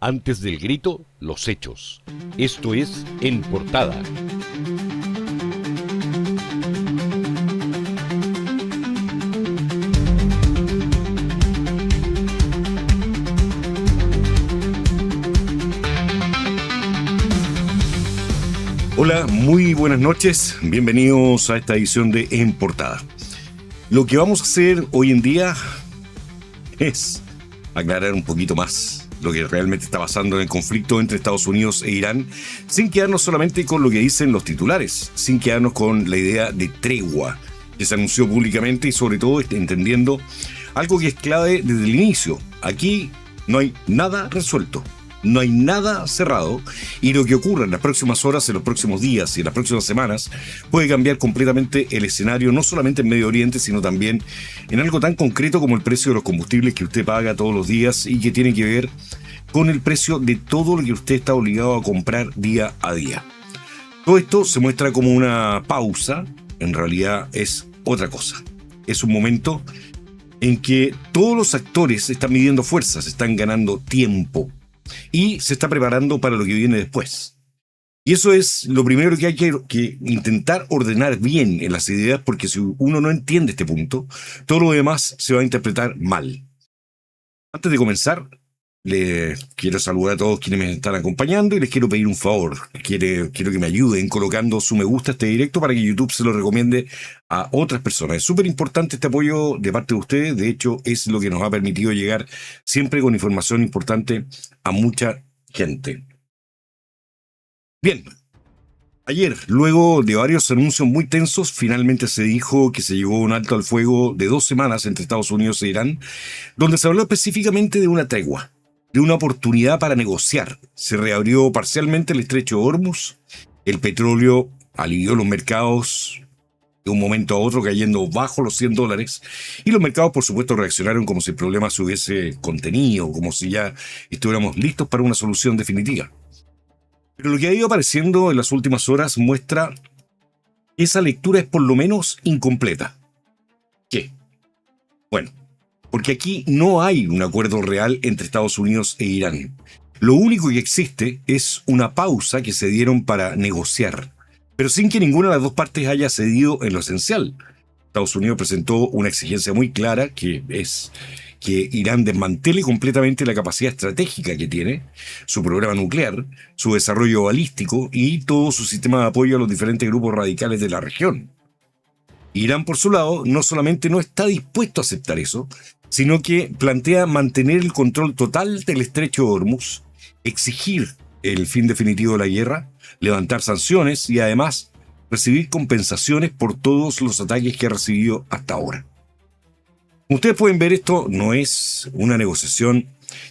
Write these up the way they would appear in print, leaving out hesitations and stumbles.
Antes del grito, los hechos. Esto es En Portada. Hola, muy buenas noches. Bienvenidos a esta edición de En Portada. Lo que vamos a hacer hoy en día es aclarar un poquito más lo que realmente está pasando en el conflicto entre Estados Unidos e Irán, sin quedarnos solamente con lo que dicen los titulares, sin quedarnos con la idea de tregua que se anunció públicamente y sobre todo entendiendo algo que es clave desde el inicio. Aquí no hay nada resuelto. No hay nada cerrado y lo que ocurra en las próximas horas, en los próximos días y en las próximas semanas puede cambiar completamente el escenario, no solamente en Medio Oriente, sino también en algo tan concreto como el precio de los combustibles que usted paga todos los días y que tiene que ver con el precio de todo lo que usted está obligado a comprar día a día. Todo esto se muestra como una pausa, en realidad es otra cosa. Es un momento en que todos los actores están midiendo fuerzas, están ganando tiempo y se está preparando para lo que viene después. Y eso es lo primero que hay que intentar ordenar bien en las ideas, porque si uno no entiende este punto, todo lo demás se va a interpretar mal. Antes de comenzar, les quiero saludar a todos quienes me están acompañando y les quiero pedir un favor. Quiero que me ayuden colocando su me gusta a este directo para que YouTube se lo recomiende a otras personas. Es súper importante este apoyo de parte de ustedes. De hecho, es lo que nos ha permitido llegar siempre con información importante a mucha gente. Bien. Ayer, luego de varios anuncios muy tensos, finalmente se dijo que se llegó a un alto al fuego de 2 semanas entre Estados Unidos e Irán, donde se habló específicamente de una tregua, de una oportunidad para negociar. Se reabrió parcialmente el estrecho de Hormuz, el petróleo alivió los mercados de un momento a otro cayendo bajo los $100 y los mercados por supuesto reaccionaron como si el problema se hubiese contenido, como si ya estuviéramos listos para una solución definitiva. Pero lo que ha ido apareciendo en las últimas horas muestra que esa lectura es por lo menos incompleta. ¿Qué? Bueno, porque aquí no hay un acuerdo real entre Estados Unidos e Irán. Lo único que existe es una pausa que se dieron para negociar, pero sin que ninguna de las dos partes haya cedido en lo esencial. Estados Unidos presentó una exigencia muy clara, que es que Irán desmantele completamente la capacidad estratégica que tiene, su programa nuclear, su desarrollo balístico y todo su sistema de apoyo a los diferentes grupos radicales de la región. Irán, por su lado, no solamente no está dispuesto a aceptar eso, sino que plantea mantener el control total del estrecho de Hormuz, exigir el fin definitivo de la guerra, levantar sanciones y además recibir compensaciones por todos los ataques que ha recibido hasta ahora. Como ustedes pueden ver, esto no es una negociación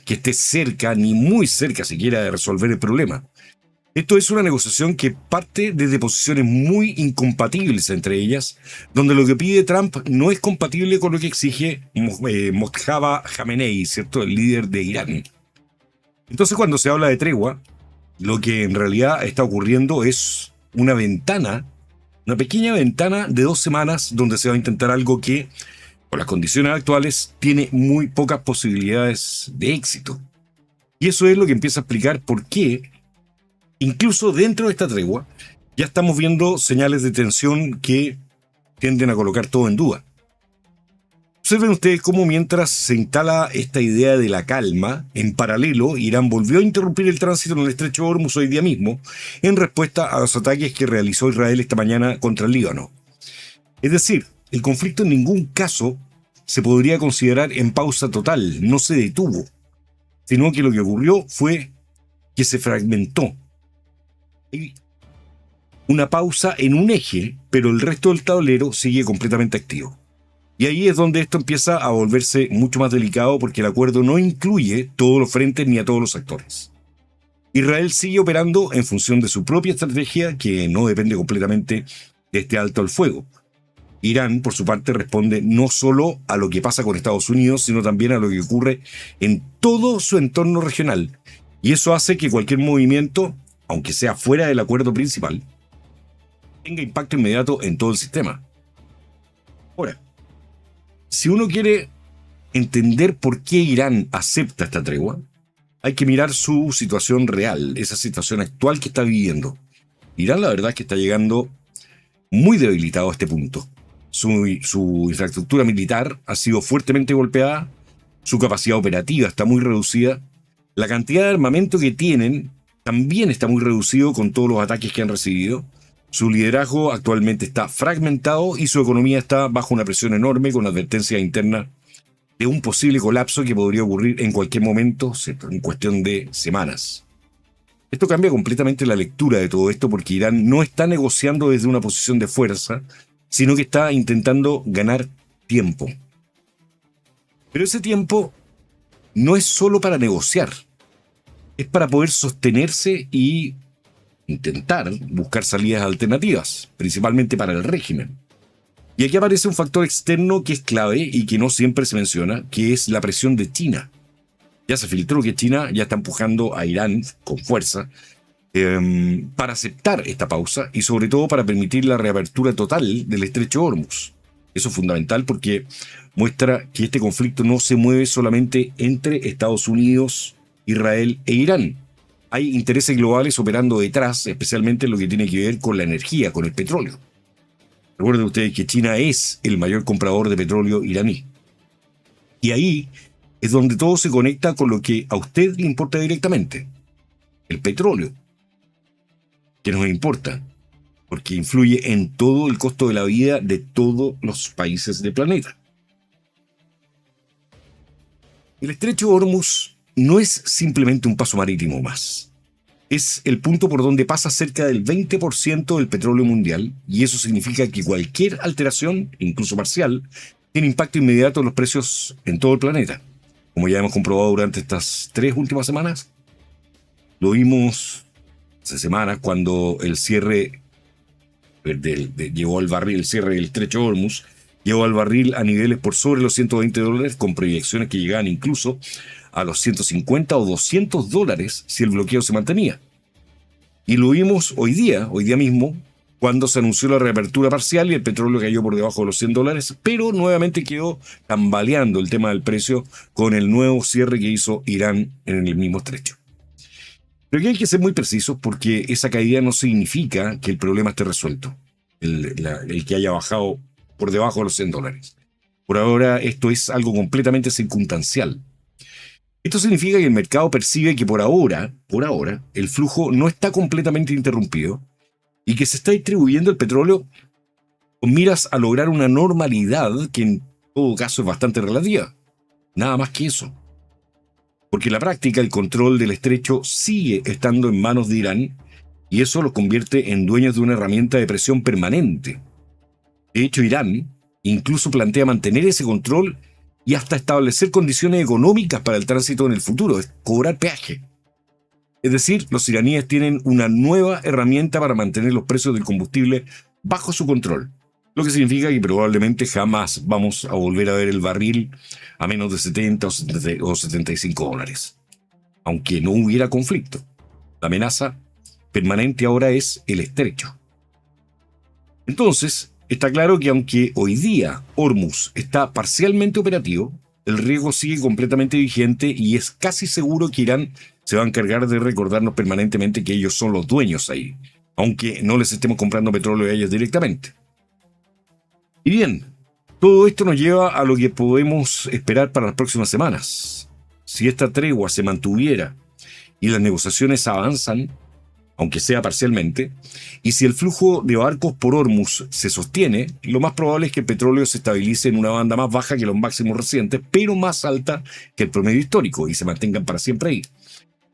que esté cerca, ni muy cerca siquiera de resolver el problema. Esto es una negociación que parte desde posiciones muy incompatibles entre ellas, donde lo que pide Trump no es compatible con lo que exige Mojtaba Khamenei, ¿cierto?, el líder de Irán. Entonces, cuando se habla de tregua, lo que en realidad está ocurriendo es una ventana, una pequeña ventana de 2 semanas donde se va a intentar algo que, por las condiciones actuales, tiene muy pocas posibilidades de éxito. Y eso es lo que empieza a explicar por qué, incluso dentro de esta tregua, ya estamos viendo señales de tensión que tienden a colocar todo en duda. Observen ustedes cómo mientras se instala esta idea de la calma, en paralelo, Irán volvió a interrumpir el tránsito en el estrecho de Hormuz hoy día mismo, en respuesta a los ataques que realizó Israel esta mañana contra el Líbano. Es decir, el conflicto en ningún caso se podría considerar en pausa total, no se detuvo, sino que lo que ocurrió fue que se fragmentó. Hay una pausa en un eje, pero el resto del tablero sigue completamente activo. Y ahí es donde esto empieza a volverse mucho más delicado porque el acuerdo no incluye todos los frentes ni a todos los actores. Israel sigue operando en función de su propia estrategia que no depende completamente de este alto al fuego. Irán, por su parte, responde no solo a lo que pasa con Estados Unidos, sino también a lo que ocurre en todo su entorno regional. Y eso hace que cualquier movimiento, aunque sea fuera del acuerdo principal, tenga impacto inmediato en todo el sistema. Ahora, si uno quiere entender por qué Irán acepta esta tregua, hay que mirar su situación real, esa situación actual que está viviendo. Irán, la verdad, es que está llegando muy debilitado a este punto. Su infraestructura militar ha sido fuertemente golpeada, su capacidad operativa está muy reducida, la cantidad de armamento que tienen también está muy reducido con todos los ataques que han recibido. Su liderazgo actualmente está fragmentado y su economía está bajo una presión enorme con advertencias internas de un posible colapso que podría ocurrir en cualquier momento, en cuestión de semanas. Esto cambia completamente la lectura de todo esto porque Irán no está negociando desde una posición de fuerza, sino que está intentando ganar tiempo. Pero ese tiempo no es solo para negociar, es para poder sostenerse y intentar buscar salidas alternativas, principalmente para el régimen. Y aquí aparece un factor externo que es clave y que no siempre se menciona, que es la presión de China. Ya se filtró que China ya está empujando a Irán con fuerza para aceptar esta pausa y sobre todo para permitir la reapertura total del estrecho Hormuz. Eso es fundamental porque muestra que este conflicto no se mueve solamente entre Estados Unidos, Israel e Irán. Hay intereses globales operando detrás, especialmente en lo que tiene que ver con la energía, con el petróleo. Recuerden ustedes que China es el mayor comprador de petróleo iraní. Y ahí es donde todo se conecta con lo que a usted le importa directamente. El petróleo. Que nos importa. Porque influye en todo el costo de la vida de todos los países del planeta. El estrecho de Hormuz no es simplemente un paso marítimo más. Es el punto por donde pasa cerca del 20% del petróleo mundial y eso significa que cualquier alteración, incluso parcial, tiene impacto inmediato en los precios en todo el planeta. Como ya hemos comprobado durante estas 3 últimas semanas, lo vimos hace semanas cuando el cierre llegó al barril, el cierre del estrecho Hormuz llegó al barril a niveles por sobre los $120 con proyecciones que llegaban incluso a los 150 o $200 si el bloqueo se mantenía. Y lo vimos hoy día mismo, cuando se anunció la reapertura parcial y el petróleo cayó por debajo de los $100, pero nuevamente quedó tambaleando el tema del precio con el nuevo cierre que hizo Irán en el mismo estrecho. Pero aquí hay que ser muy precisos porque esa caída no significa que el problema esté resuelto, el que haya bajado por debajo de los $100. Por ahora esto es algo completamente circunstancial. Esto significa que el mercado percibe que por ahora, el flujo no está completamente interrumpido y que se está distribuyendo el petróleo con miras a lograr una normalidad que en todo caso es bastante relativa. Nada más que eso. Porque en la práctica el control del estrecho sigue estando en manos de Irán y eso los convierte en dueños de una herramienta de presión permanente. De hecho, Irán incluso plantea mantener ese control y hasta establecer condiciones económicas para el tránsito en el futuro, es cobrar peaje. Es decir, los iraníes tienen una nueva herramienta para mantener los precios del combustible bajo su control, lo que significa que probablemente jamás vamos a volver a ver el barril a menos de 70 o $75, aunque no hubiera conflicto. La amenaza permanente ahora es el estrecho. Entonces, está claro que aunque hoy día Hormuz está parcialmente operativo, el riesgo sigue completamente vigente y es casi seguro que Irán se va a encargar de recordarnos permanentemente que ellos son los dueños ahí, aunque no les estemos comprando petróleo a ellos directamente. Y bien, todo esto nos lleva a lo que podemos esperar para las próximas semanas. Si esta tregua se mantuviera y las negociaciones avanzan, aunque sea parcialmente, y si el flujo de barcos por Hormuz se sostiene, lo más probable es que el petróleo se estabilice en una banda más baja que los máximos recientes, pero más alta que el promedio histórico y se mantengan para siempre ahí.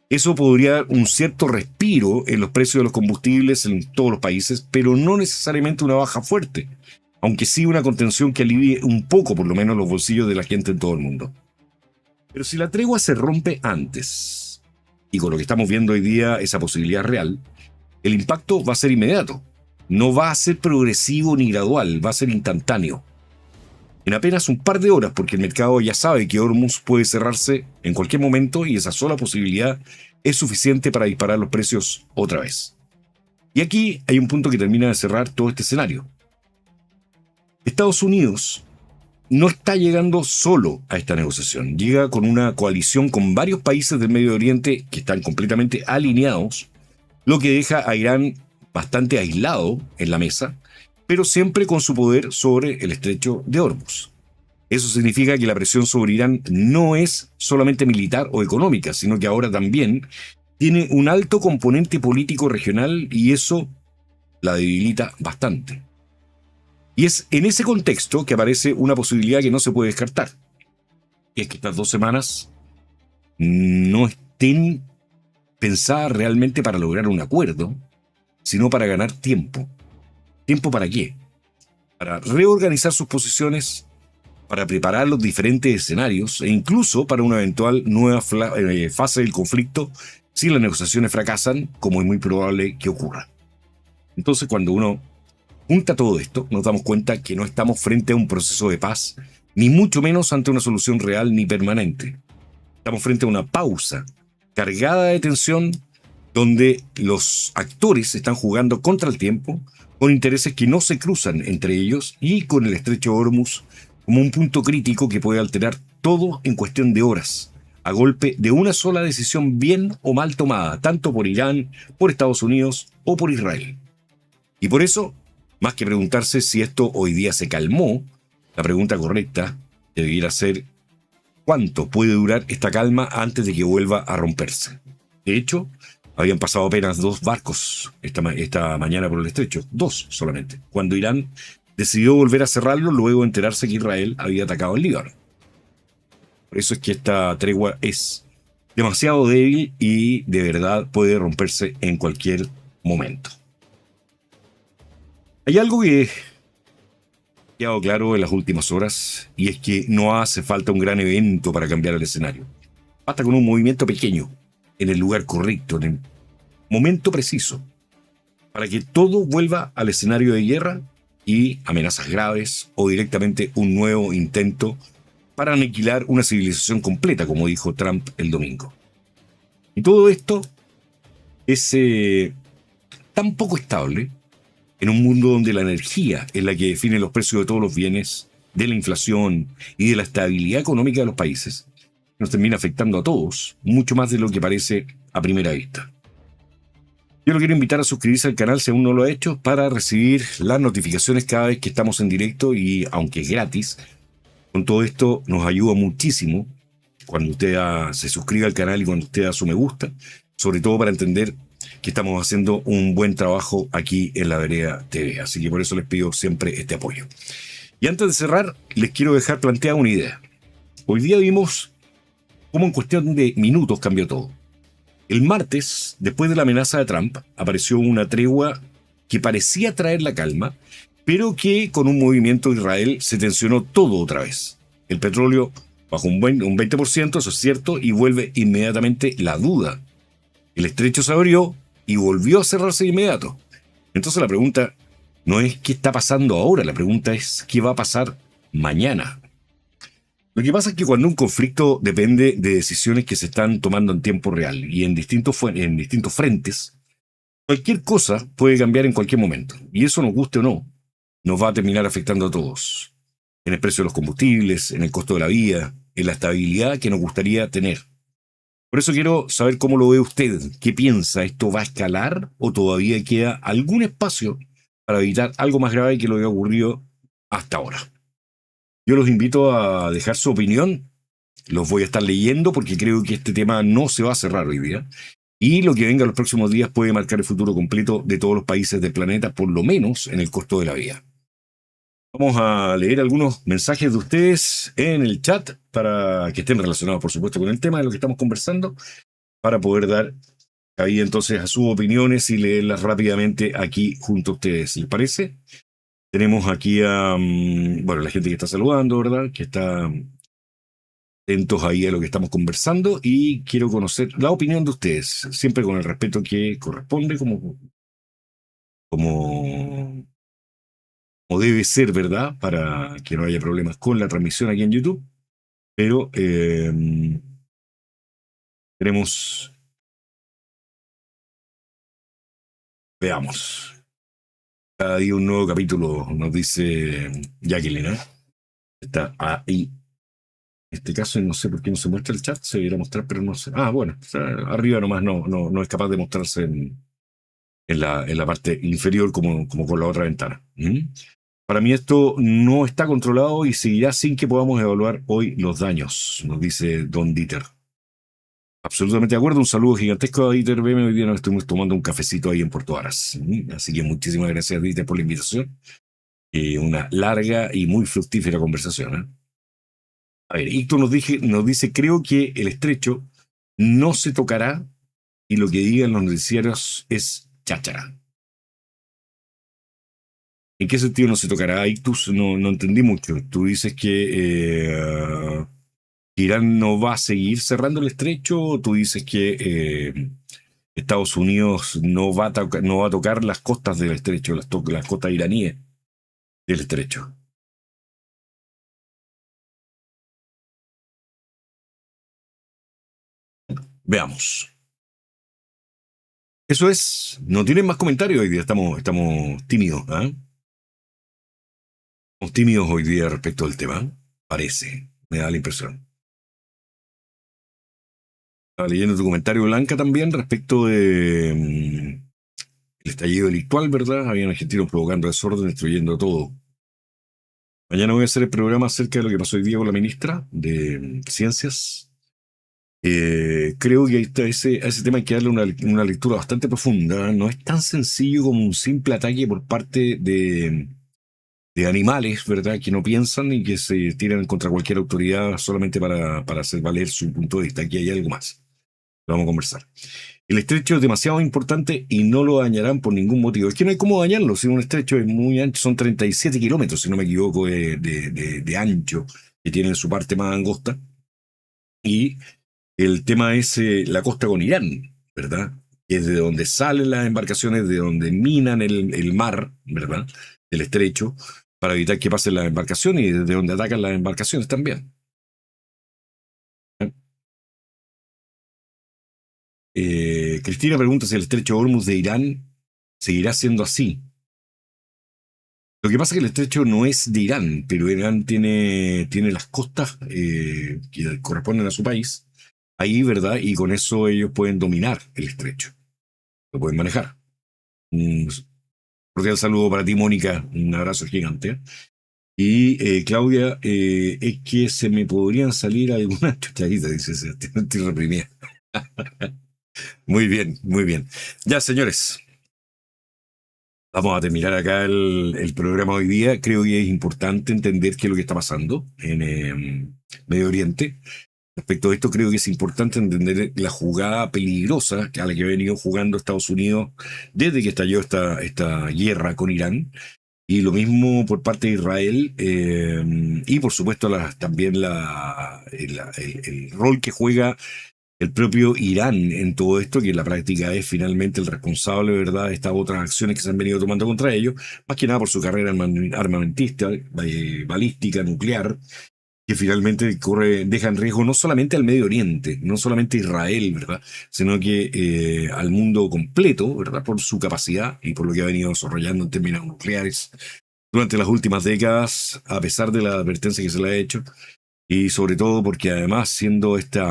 Eso podría dar un cierto respiro en los precios de los combustibles en todos los países, pero no necesariamente una baja fuerte, aunque sí una contención que alivie un poco por lo menos los bolsillos de la gente en todo el mundo. Pero si la tregua se rompe antes, y con lo que estamos viendo hoy día esa posibilidad real, el impacto va a ser inmediato. No va a ser progresivo ni gradual, va a ser instantáneo. En apenas un par de horas, porque el mercado ya sabe que Hormuz puede cerrarse en cualquier momento y esa sola posibilidad es suficiente para disparar los precios otra vez. Y aquí hay un punto que termina de cerrar todo este escenario. Estados Unidos no está llegando solo a esta negociación, llega con una coalición con varios países del Medio Oriente que están completamente alineados, lo que deja a Irán bastante aislado en la mesa, pero siempre con su poder sobre el estrecho de Hormuz. Eso significa que la presión sobre Irán no es solamente militar o económica, sino que ahora también tiene un alto componente político regional y eso la debilita bastante. Y es en ese contexto que aparece una posibilidad que no se puede descartar. Es que estas 2 semanas no estén pensadas realmente para lograr un acuerdo, sino para ganar tiempo. ¿Tiempo para qué? Para reorganizar sus posiciones, para preparar los diferentes escenarios e incluso para una eventual nueva fase del conflicto si las negociaciones fracasan, como es muy probable que ocurra. Entonces, cuando uno junta todo esto, nos damos cuenta que no estamos frente a un proceso de paz, ni mucho menos ante una solución real ni permanente. Estamos frente a una pausa cargada de tensión donde los actores están jugando contra el tiempo, con intereses que no se cruzan entre ellos y con el estrecho de Hormuz como un punto crítico que puede alterar todo en cuestión de horas, a golpe de una sola decisión bien o mal tomada, tanto por Irán, por Estados Unidos o por Israel. Y por eso, más que preguntarse si esto hoy día se calmó, la pregunta correcta debería ser ¿cuánto puede durar esta calma antes de que vuelva a romperse? De hecho, habían pasado apenas 2 barcos esta mañana por el estrecho, 2 solamente, cuando Irán decidió volver a cerrarlo luego de enterarse que Israel había atacado el Líbano. Por eso es que esta tregua es demasiado débil y de verdad puede romperse en cualquier momento. Hay algo que ha quedado claro en las últimas horas y es que no hace falta un gran evento para cambiar el escenario. Basta con un movimiento pequeño, en el lugar correcto, en el momento preciso, para que todo vuelva al escenario de guerra y amenazas graves o directamente un nuevo intento para aniquilar una civilización completa, como dijo Trump el domingo. Y todo esto es tan poco estable en un mundo donde la energía es la que define los precios de todos los bienes, de la inflación y de la estabilidad económica de los países, nos termina afectando a todos, mucho más de lo que parece a primera vista. Yo lo quiero invitar a suscribirse al canal si aún no lo ha hecho para recibir las notificaciones cada vez que estamos en directo y aunque es gratis, con todo esto nos ayuda muchísimo cuando usted se suscriba al canal y cuando usted da su me gusta, sobre todo para entender que estamos haciendo un buen trabajo aquí en La Vereda TV. Así que por eso les pido siempre este apoyo. Y antes de cerrar, les quiero dejar planteada una idea. Hoy día vimos cómo en cuestión de minutos cambió todo. El martes, después de la amenaza de Trump, apareció una tregua que parecía traer la calma, pero que con un movimiento de Israel se tensionó todo otra vez. El petróleo bajó un 20%, eso es cierto, y vuelve inmediatamente la duda. El estrecho se abrió y volvió a cerrarse de inmediato. Entonces la pregunta no es qué está pasando ahora, la pregunta es qué va a pasar mañana. Lo que pasa es que cuando un conflicto depende de decisiones que se están tomando en tiempo real y en distintos frentes, cualquier cosa puede cambiar en cualquier momento. Y eso nos guste o no, nos va a terminar afectando a todos. En el precio de los combustibles, en el costo de la vida, en la estabilidad que nos gustaría tener. Por eso quiero saber cómo lo ve usted. ¿Qué piensa? ¿Esto va a escalar o todavía queda algún espacio para evitar algo más grave que lo que ha ocurrido hasta ahora? Yo los invito a dejar su opinión. Los voy a estar leyendo porque creo que este tema no se va a cerrar hoy día. Y lo que venga en los próximos días puede marcar el futuro completo de todos los países del planeta, por lo menos en el costo de la vida. Vamos a leer algunos mensajes de ustedes en el chat para que estén relacionados, por supuesto, con el tema de lo que estamos conversando, para poder dar cabida entonces a sus opiniones y leerlas rápidamente aquí junto a ustedes. ¿Les parece? Tenemos aquí a, la gente que está saludando, ¿verdad? Que está atentos ahí a lo que estamos conversando y quiero conocer la opinión de ustedes, siempre con el respeto que corresponde, como debe ser, ¿verdad? Para que no haya problemas con la transmisión aquí en YouTube. Pero tenemos... Veamos. Cada día un nuevo capítulo, nos dice Jacqueline, ¿eh? Está ahí. En este caso, no sé por qué no se muestra el chat, se debería mostrar, pero no sé. Ah, bueno, o sea, arriba nomás no es capaz de mostrarse en la parte inferior como con la otra ventana. ¿Mm? Para mí esto no está controlado y seguirá sin que podamos evaluar hoy los daños, nos dice Don Dieter. Absolutamente de acuerdo, un saludo gigantesco a Dieter BM. Hoy día nos estuvimos tomando un cafecito ahí en Puerto Varas. Así que muchísimas gracias, Dieter, por la invitación. Una larga y muy fructífera conversación. A ver, Icto nos dice, creo que el estrecho no se tocará y lo que digan los noticiarios es cháchara. ¿En qué sentido no se tocará, Ictus? No entendí mucho. Tú dices que Irán no va a seguir cerrando el estrecho, o tú dices que Estados Unidos no va a tocar las costas del estrecho, las costas iraníes del estrecho. Veamos. Eso es. No tienen más comentarios hoy día. Estamos tímidos. Estamos tímidos hoy día respecto al tema. Parece. Me da la impresión. Estaba leyendo tu comentario, Blanca, también respecto de el estallido delictual, ¿verdad? Habían argentinos provocando desorden, destruyendo todo. Mañana voy a hacer el programa acerca de lo que pasó hoy día con la ministra de Ciencias. Creo que a ese tema hay que darle una lectura bastante profunda. No es tan sencillo como un simple ataque por parte de animales, ¿verdad? Que no piensan y que se tiran contra cualquier autoridad solamente para hacer valer su punto de vista. Aquí hay algo más. Lo vamos a conversar. El estrecho es demasiado importante y no lo dañarán por ningún motivo. Es que no hay cómo dañarlo. Si un estrecho es muy ancho, son 37 kilómetros, si no me equivoco, de ancho, que tiene su parte más angosta. Y el tema es la costa con Irán, ¿verdad? Que es de donde salen las embarcaciones, de donde minan el mar, ¿verdad? El estrecho, para evitar que pasen las embarcaciones y desde donde atacan las embarcaciones también. Cristina pregunta si el estrecho de Hormuz de Irán seguirá siendo así. Lo que pasa es que el estrecho no es de Irán, pero Irán tiene las costas que corresponden a su país, ahí, ¿verdad? Y con eso ellos pueden dominar el estrecho, lo pueden manejar. Un cordial saludo para ti, Mónica, un abrazo gigante. Y Claudia, es que se me podrían salir algunas chuchaditas, dice Sebastián, estoy reprimida. Muy bien, muy bien. Ya, señores. Vamos a terminar acá el programa hoy día. Creo que es importante entender qué es lo que está pasando en Medio Oriente. Respecto a esto, creo que es importante entender la jugada peligrosa a la que ha venido jugando Estados Unidos desde que estalló esta guerra con Irán. Y lo mismo por parte de Israel. Y por supuesto también el rol que juega el propio Irán en todo esto, que en la práctica es finalmente el responsable, ¿verdad?, de estas otras acciones que se han venido tomando contra ellos, más que nada por su carrera armamentista, balística, nuclear, que finalmente deja en riesgo no solamente al Medio Oriente, no solamente a Israel, ¿verdad?, sino que al mundo completo, ¿verdad?, por su capacidad y por lo que ha venido desarrollando en términos nucleares durante las últimas décadas, a pesar de la advertencia que se le ha hecho. Y sobre todo porque además siendo este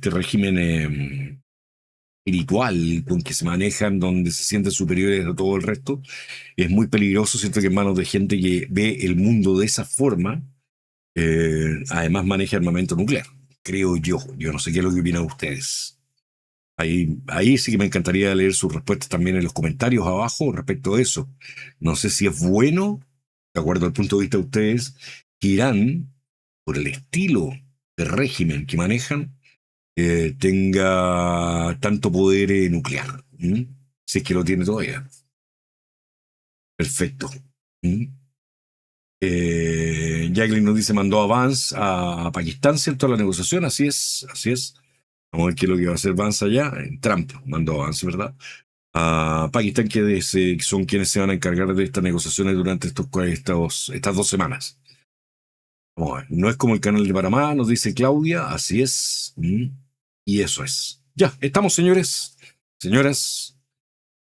régimen espiritual con que se manejan, donde se sienten superiores a todo el resto, es muy peligroso, siento que en manos de gente que ve el mundo de esa forma, además maneja armamento nuclear, creo yo. Yo no sé qué es lo que opinan ustedes. Ahí sí que me encantaría leer sus respuestas también en los comentarios abajo respecto a eso. No sé si es bueno, de acuerdo al punto de vista de ustedes, que Irán, por el estilo de régimen que manejan, tenga tanto poder nuclear. Si es que lo tiene todavía. Perfecto. Jacqueline nos dice, mandó a Vance a Pakistán, ¿cierto? A la negociación, así es, así es. Vamos a ver qué es lo que va a hacer Vance allá. Trump mandó a Vance, ¿verdad? A Pakistán, que son quienes se van a encargar de estas negociaciones durante estas 2 semanas. No es como el canal de Panamá, nos dice Claudia, así es. Y eso es. Ya, estamos, señores, señoras.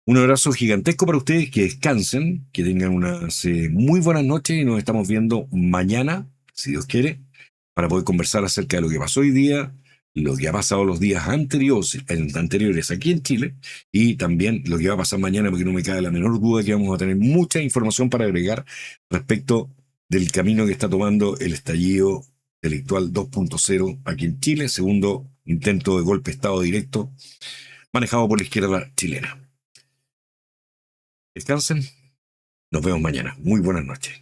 Un abrazo gigantesco para ustedes, que descansen, que tengan unas muy buenas noches y nos estamos viendo mañana si Dios quiere, para poder conversar acerca de lo que pasó hoy día, lo que ha pasado los días anteriores aquí en Chile, y también lo que va a pasar mañana, porque no me cabe la menor duda que vamos a tener mucha información para agregar respecto del camino que está tomando el estallido delictual 2.0 aquí en Chile, segundo intento de golpe de Estado directo manejado por la izquierda chilena. Descansen, nos vemos mañana. Muy buenas noches.